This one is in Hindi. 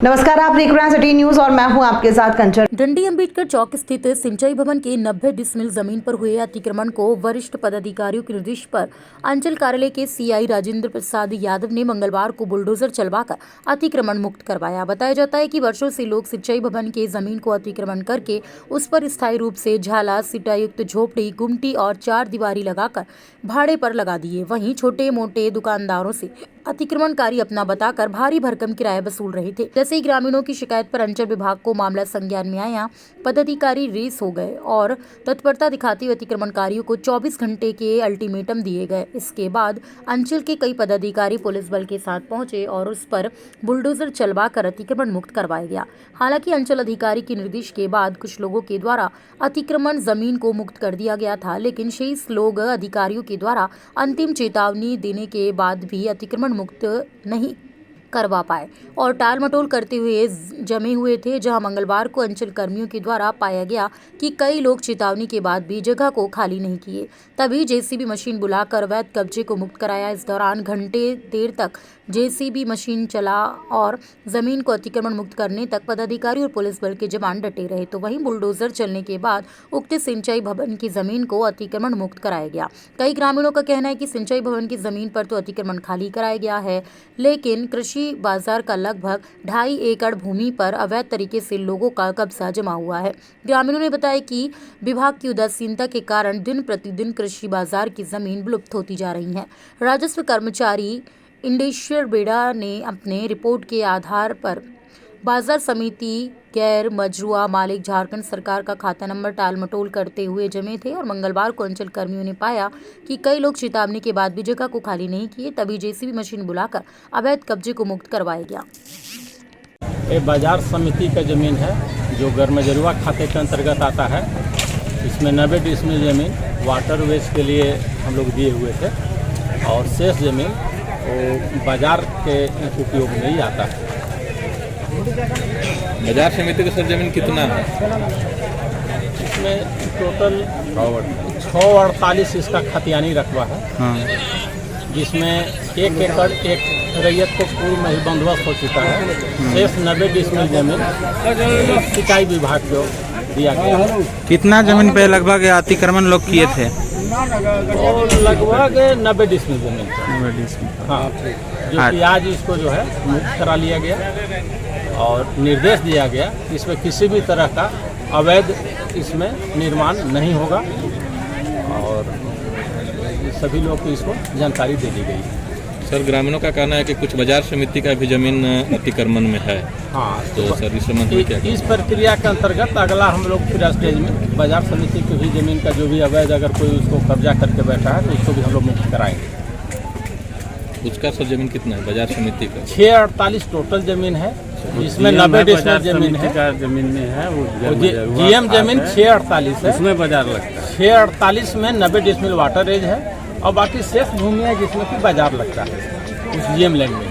नमस्कार, आप देख रहे हैं सिटी न्यूज और मैं हूं आपके साथ कंचन। डंडी अंबेडकर चौक स्थित सिंचाई भवन के 90 डिसमिल जमीन पर हुए अतिक्रमण को वरिष्ठ पदाधिकारियों के निर्देश पर अंचल कार्यालय के सीआई राजेंद्र प्रसाद यादव ने मंगलवार को बुलडोजर चलवाकर अतिक्रमण मुक्त करवाया। बताया जाता है कि वर्षों से लोग सिंचाई भवन के जमीन को अतिक्रमण करके उस पर स्थायी रूप से झाला, सिटायुक्त झोपड़ी, गुमटी और 4 दीवारी लगाकर भाड़े पर लगा दिए। वहीं छोटे मोटे दुकानदारों से अतिक्रमणकारी अपना बताकर भारी भरकम किराया वसूल रहे थे। जैसे ही ग्रामीणों की शिकायत पर अंचल विभाग को मामला संज्ञान में आया, पदाधिकारी रेस हो गए और तत्परता दिखाते हुए अतिक्रमणकारियों को 24 घंटे के अल्टीमेटम दिए गए। इसके बाद अंचल के कई पदाधिकारी पुलिस बल के साथ पहुंचे और उस पर बुलडोजर चलवाकर अतिक्रमण मुक्त करवाया गया। हालांकि अंचल अधिकारी के निर्देश के बाद कुछ लोगों के द्वारा अतिक्रमण जमीन को मुक्त कर दिया गया था, लेकिन शेष लोग अधिकारियों के द्वारा अंतिम चेतावनी देने के बाद भी अतिक्रमण मुक्त नहीं करवा पाए और टाल मटोल करते हुए जमे हुए थे। जहां मंगलवार को अंचल कर्मियों के द्वारा पाया गया कि कई लोग चेतावनी के बाद भी जगह को खाली नहीं किए, तभी जेसीबी मशीन बुलाकर अवैध कब्जे को मुक्त कराया। इस दौरान घंटे देर तक जेसीबी मशीन चला और जमीन को अतिक्रमण मुक्त करने तक पदाधिकारी और पुलिस बल के जवान डटे रहे। तो वहीं बुलडोजर चलने के बाद उक्त सिंचाई भवन की जमीन को अतिक्रमण मुक्त कराया गया। कई ग्रामीणों का कहना है कि सिंचाई भवन की जमीन पर तो अतिक्रमण खाली कराया गया है, लेकिन कृषि बाजार का लगभग 2.5 एकड़ भूमि पर अवैध तरीके से लोगों का कब्जा जमा हुआ है। ग्रामीणों ने बताया कि विभाग की उदासीनता के कारण दिन प्रतिदिन कृषि बाजार की जमीन विलुप्त होती जा रही है। राजस्व कर्मचारी इंडेश्वर बेड़ा ने अपने रिपोर्ट के आधार पर बाजार समिति गैर मजरूआ मालिक झारखंड सरकार का खाता नंबर टाल मटोल करते हुए जमे थे और मंगलवार को अंचल कर्मियों ने पाया कि कई लोग चेतावनी के बाद भी जगह को खाली नहीं किए, तभी जेसीबी मशीन बुलाकर अवैध कब्जे को मुक्त करवाया गया। ये बाजार समिति का जमीन है जो गैर मजरूआ खाते के अंतर्गत आता है। इसमें 90 डिसमिल जमीन वाटरवेज के लिए हम लोग दिए हुए थे और शेष जमीन वो बाजार के उपयोग में ही आता है। बाजार समिति का सर जमीन कितना है? इसमें टोटल 648 इसका खतियानी रकबा है। जिसमें 1 एकड़ 1 रैयत को पूर्व में ही बंदोबस्त हो चुका है। शेष 90 डिसमिल जमीन सिंचाई विभाग को दिया गया। कितना जमीन पे लगभग अतिक्रमण लोग किए थे? और लगभग 90 डिसमिल जमीन हाँ, जो कि आज इसको जो है मुक्त करा लिया गया और निर्देश दिया गया कि इसमें किसी भी तरह का अवैध इसमें निर्माण नहीं होगा और सभी लोग को इसको जानकारी दे दी गई। सर, ग्रामीणों का कहना है कि कुछ बाजार समिति का भी जमीन अतिक्रमण में है। हाँ, तो सर इस संबंध में क्या? इस प्रक्रिया के अंतर्गत अगला हम लोग फिर स्टेज में बाजार समिति की भी जमीन का जो भी अवैध अगर कोई उसको कब्जा करके बैठा है तो उसको भी हम लोग मुक्त कराएंगे। उसका सर जमीन कितना है बाजार समिति का? 648 टोटल जमीन है, जिसमें 90 डिसमिल जमीन है। जमीन में है वो जीएम जमीन 648 है, उसमें बाजार लगता है। 648 में 90 डिसमिल वाटर एज है और बाकी शेष भूमि है जिसमें कि बाजार लगता है उस जीएम लैंड में।